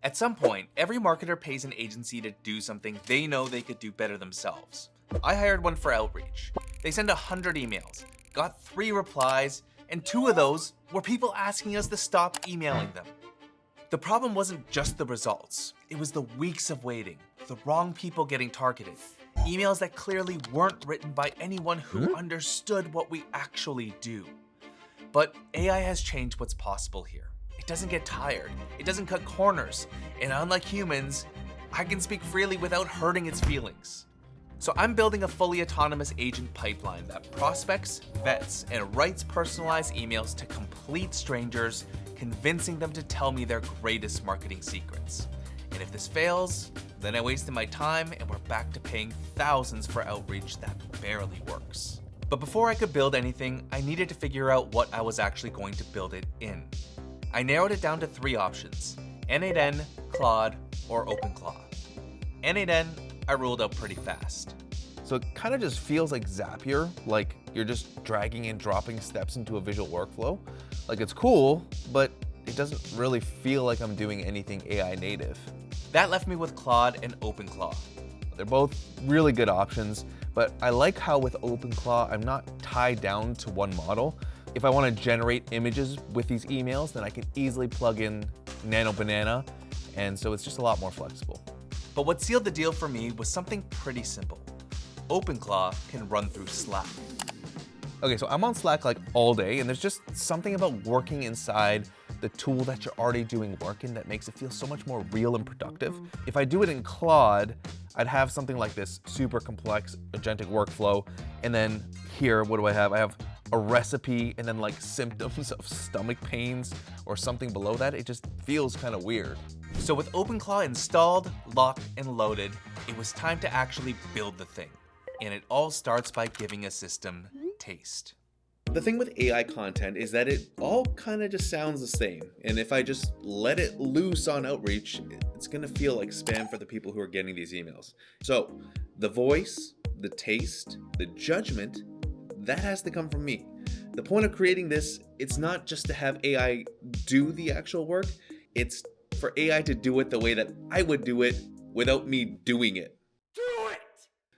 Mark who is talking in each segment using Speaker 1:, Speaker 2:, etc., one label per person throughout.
Speaker 1: At some point, every marketer pays an agency to do something they know they could do better themselves. I hired one for outreach. They sent 100 emails, got 3 replies, and 2 of those were people asking us to stop emailing them. The problem wasn't just the results, it was the weeks of waiting, the wrong people getting targeted, emails that clearly weren't written by anyone who understood what we actually do. But AI has changed what's possible here. It doesn't get tired, it doesn't cut corners, and unlike humans, I can speak freely without hurting its feelings. So I'm building a fully autonomous agent pipeline that prospects, vets, and writes personalized emails to complete strangers, convincing them to tell me their greatest marketing secrets. And if this fails, then I wasted my time and we're back to paying thousands for outreach that barely works. But before I could build anything, I needed to figure out what I was actually going to build it in. I narrowed it down to 3 options: N8N, Claude, or OpenClaw. N8N, I ruled out pretty fast.
Speaker 2: So it kind of just feels like Zapier, like you're just dragging and dropping steps into a visual workflow. Like it's cool, but it doesn't really feel like I'm doing anything AI native.
Speaker 1: That left me with Claude and OpenClaw.
Speaker 2: They're both really good options, but I like how with OpenClaw, I'm not tied down to one model. If I want to generate images with these emails, then I can easily plug in Nano Banana, and so it's just a lot more flexible.
Speaker 1: But what sealed the deal for me was something pretty simple. OpenClaw can run through Slack.
Speaker 2: Okay, so I'm on Slack like all day, and there's just something about working inside the tool that you're already doing work in that makes it feel so much more real and productive. If I do it in Claude, I'd have something like this super complex agentic workflow, and then here, what do I have? I have a recipe and then like symptoms of stomach pains or something below that. It just feels kind of weird.
Speaker 1: So with OpenClaw installed, locked, and loaded, it was time to actually build the thing. And it all starts by giving a system taste.
Speaker 3: The thing with AI content is that it all kind of just sounds the same. And if I just let it loose on outreach, it's gonna feel like spam for the people who are getting these emails. So the voice, the taste, the judgment, that has to come from me. The point of creating this, it's not just to have AI do the actual work, it's for AI to do it the way that I would do it without me doing it.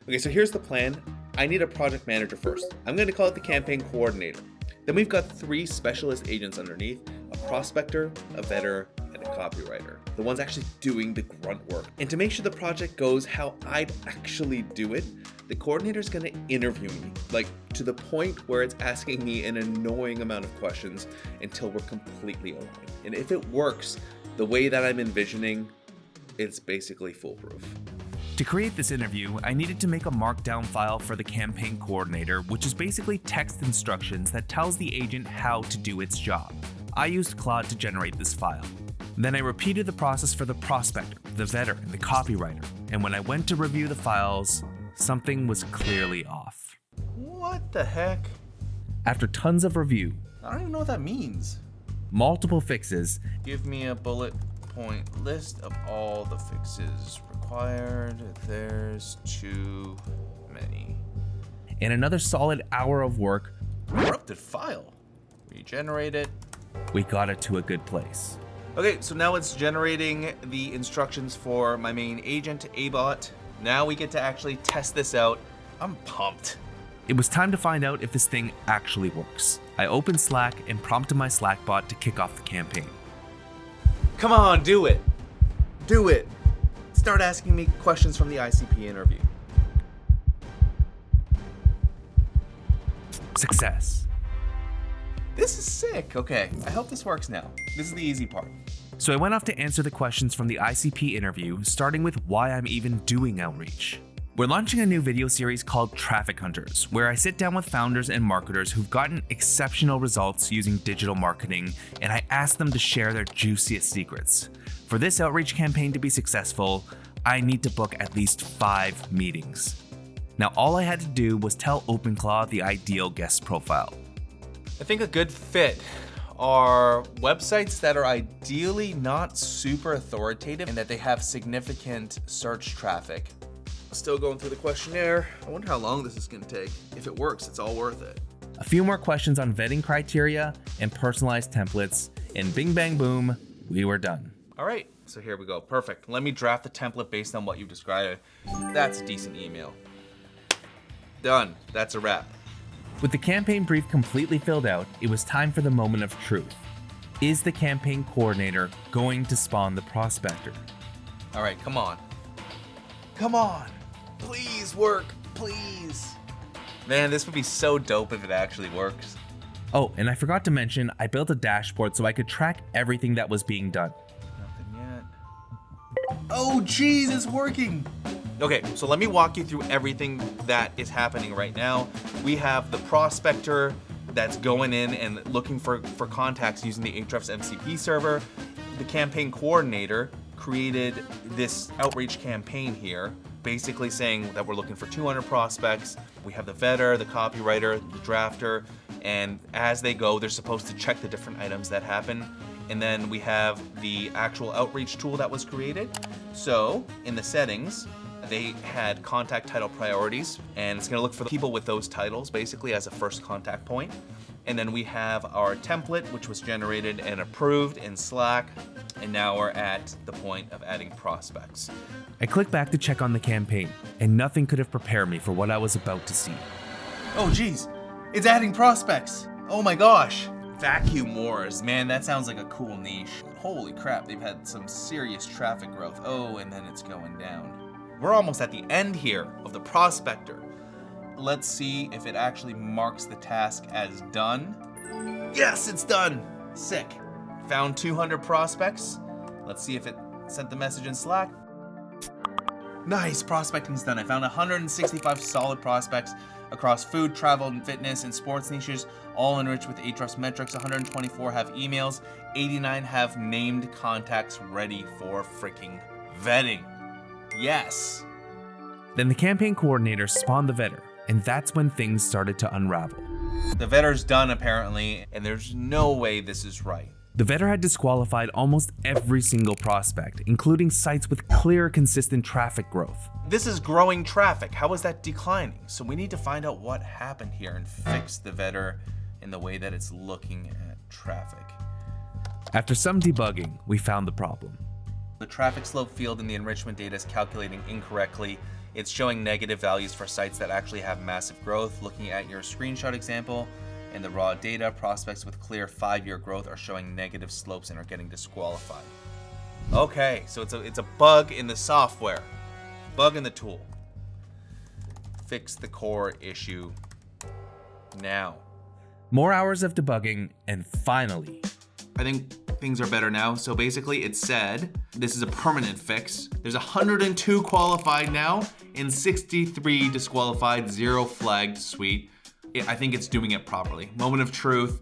Speaker 3: Okay, so here's the plan. I need a project manager first. I'm going to call it the campaign coordinator. Then we've got 3 specialist agents underneath, a prospector, a vetter, and a copywriter. The ones actually doing the grunt work. And to make sure the project goes how I'd actually do it, the coordinator is going to interview me, like to the point where it's asking me an annoying amount of questions until we're completely aligned. And if it works the way that I'm envisioning, it's basically foolproof.
Speaker 4: To create this interview, I needed to make a markdown file for the campaign coordinator, which is basically text instructions that tells the agent how to do its job. I used Claude to generate this file. Then I repeated the process for the prospector, the vetter, and the copywriter. And when I went to review the files, something was clearly off.
Speaker 1: What the heck?
Speaker 4: After tons of review,
Speaker 1: I don't even know what that means.
Speaker 4: multiple fixes,
Speaker 1: Give me a bullet point list of all the fixes required. There's too many.
Speaker 4: and another solid hour of work,
Speaker 1: Corrupted file. Regenerate it.
Speaker 4: we got it to a good place.
Speaker 1: Okay, so now it's generating the instructions for my main agent, Abot. Now we get to actually test this out. I'm pumped.
Speaker 4: It was time to find out if this thing actually works. I opened Slack and prompted my Slack bot to kick off the campaign.
Speaker 1: Come on, do it. Do it. Start asking me questions from the ICP interview.
Speaker 4: Success.
Speaker 1: This is sick. Okay, I hope this works now. This is the easy part.
Speaker 4: So I went off to answer the questions from the ICP interview, starting with why I'm even doing outreach. We're launching a new video series called Traffic Hunters, where I sit down with founders and marketers who've gotten exceptional results using digital marketing, and I ask them to share their juiciest secrets. For this outreach campaign to be successful, I need to book at least 5 meetings. Now, all I had to do was tell OpenClaw the ideal guest profile.
Speaker 1: I think a good fit are websites that are ideally not super authoritative and that they have significant search traffic. Still going through the questionnaire. I wonder how long this is going to take. If it works, it's all worth it.
Speaker 4: A few more questions on vetting criteria and personalized templates, and bing bang boom, we were done.
Speaker 1: All right, So here we go. Perfect. Let me draft the template based on what you've described. That's a decent email. Done. That's a wrap.
Speaker 4: With the campaign brief completely filled out, it was time for the moment of truth. Is the campaign coordinator going to spawn the prospector?
Speaker 1: All right, come on. Come on. Please work. Please. Man, this would be so dope if it actually works.
Speaker 4: Oh, and I forgot to mention, I built a dashboard so I could track everything that was being done.
Speaker 1: Nothing yet. Oh, geez, it's working. Okay, so let me walk you through everything that is happening right now. We have the prospector that's going in and looking for contacts using the Ahrefs MCP server. The campaign coordinator created this outreach campaign here, basically saying that we're looking for 200 prospects. We have the vetter, the copywriter, the drafter, and as they go, they're supposed to check the different items that happen. And then we have the actual outreach tool that was created. So in the settings, they had contact title priorities, and it's gonna look for the people with those titles basically as a first contact point. And then we have our template, which was generated and approved in Slack. And now we're at the point of adding prospects.
Speaker 4: I clicked back to check on the campaign, and nothing could have prepared me for what I was about to see.
Speaker 1: Oh geez, it's adding prospects. Oh my gosh. Vacuum wars, man, that sounds like a cool niche. Holy crap, they've had some serious traffic growth. Oh, and then it's going down. We're almost at the end here of the prospector. Let's see if it actually marks the task as done. Yes, it's done. Sick. Found 200 prospects. Let's see if it sent the message in Slack. Nice, prospecting's done. I found 165 solid prospects across food, travel, and fitness and sports niches, all enriched with Ahrefs metrics. 124 have emails, 89 have named contacts ready for freaking vetting. Yes.
Speaker 4: Then the campaign coordinator spawned the vetter, and that's when things started to unravel.
Speaker 1: The vetter's done apparently, and there's no way this is right.
Speaker 4: The vetter had disqualified almost every single prospect, including sites with clear, consistent traffic growth.
Speaker 1: This is growing traffic. How is that declining? So we need to find out what happened here and fix the vetter in the way that it's looking at traffic.
Speaker 4: After some debugging, we found the problem.
Speaker 1: The traffic slope field in the enrichment data is calculating incorrectly. It's showing negative values for sites that actually have massive growth. Looking at your screenshot example, in the raw data, prospects with clear 5-year growth are showing negative slopes and are getting disqualified. Okay, so it's a bug in the software. Bug in the tool. Fix the core issue now.
Speaker 4: More hours of debugging, and finally,
Speaker 1: I think things are better now. So basically it said, this is a permanent fix. There's 102 qualified now and 63 disqualified, 0 flagged. Sweet. I think it's doing it properly. Moment of truth.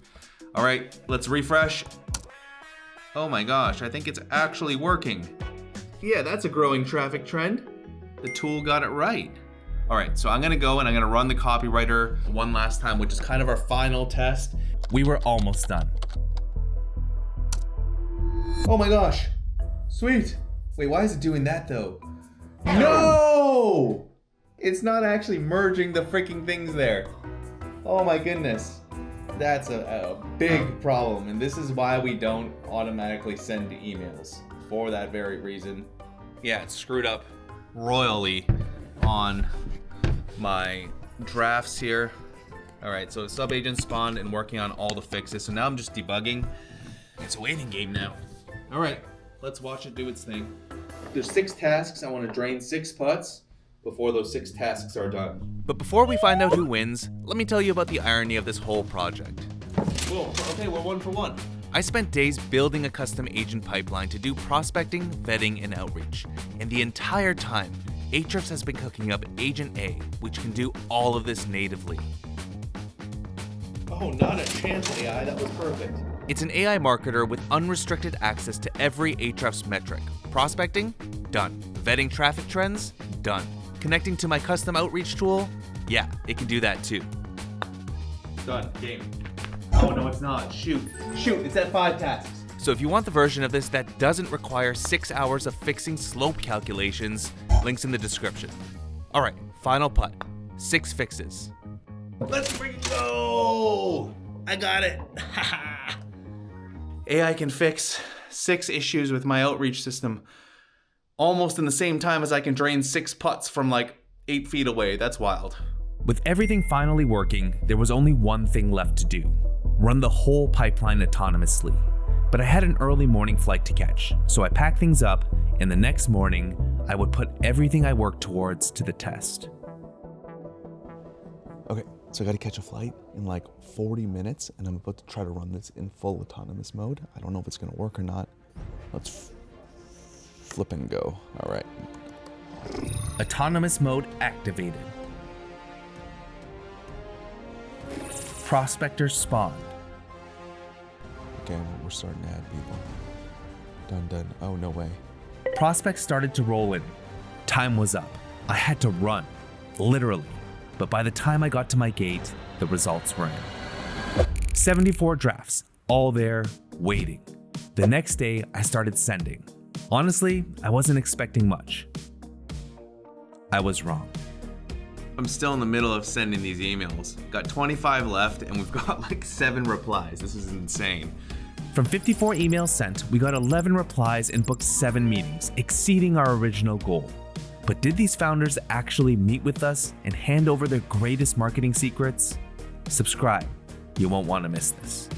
Speaker 1: All right, let's refresh. Oh my gosh, I think it's actually working. Yeah, that's a growing traffic trend. The tool got it right. All right, so I'm gonna go and I'm gonna run the copywriter one last time, which is kind of our final test.
Speaker 4: we were almost done.
Speaker 1: Oh my gosh, sweet. Wait, why is it doing that though? No! It's not actually merging the freaking things there. Oh my goodness. That's a big problem, and this is why we don't automatically send emails, for that very reason. Yeah, it's screwed up royally on my drafts here. All right, so sub-agent spawned and working on all the fixes, so now I'm just debugging. It's a waiting game now. All right, let's watch it do its thing. There's 6 tasks. I want to drain 6 putts before those 6 tasks are done. But before we find out who wins, let me tell you about the irony of this whole project. Whoa, okay, we're 1 for 1. I spent days building a custom agent pipeline to do prospecting, vetting, and outreach. And the entire time, Ahrefs has been cooking up Agent A, which can do all of this natively.
Speaker 3: Oh, not a chance, AI. That was perfect.
Speaker 1: It's an AI marketer with unrestricted access to every Ahrefs metric. Prospecting? Done. Vetting traffic trends? Done. Connecting to my custom outreach tool? Yeah, it can do that too. Done. Game. Oh, no, it's not. Shoot, it's at 5 tasks. So if you want the version of this that doesn't require 6 hours of fixing slope calculations, links in the description. All right, final putt. 6 fixes. Let's freaking go! I got it. AI can fix
Speaker 5: 6 issues with my outreach system almost in the same time as I can drain 6 putts from like 8 feet away. That's wild.
Speaker 4: With everything finally working, there was only one thing left to do: run the whole pipeline autonomously. But I had an early morning flight to catch, so I packed things up, and the next morning, I would put everything I worked towards to the test.
Speaker 2: Okay, so I gotta catch a flight in like 40 minutes, and I'm about to try to run this in full autonomous mode. I don't know if it's gonna work or not. Let's flip and go. All right.
Speaker 4: Autonomous mode activated. Prospector spawned.
Speaker 2: Again, we're starting to add people. Done. Oh, no way.
Speaker 4: Prospects started to roll in. Time was up. I had to run, literally. But by the time I got to my gate, the results were in. 74 drafts, all there, waiting. The next day, I started sending. Honestly, I wasn't expecting much. I was wrong.
Speaker 3: I'm still in the middle of sending these emails. Got 25 left and we've got like 7 replies. This is insane.
Speaker 4: From 54 emails sent, we got 11 replies and booked 7 meetings, exceeding our original goal. But did these founders actually meet with us and hand over their greatest marketing secrets? Subscribe. You won't want to miss this.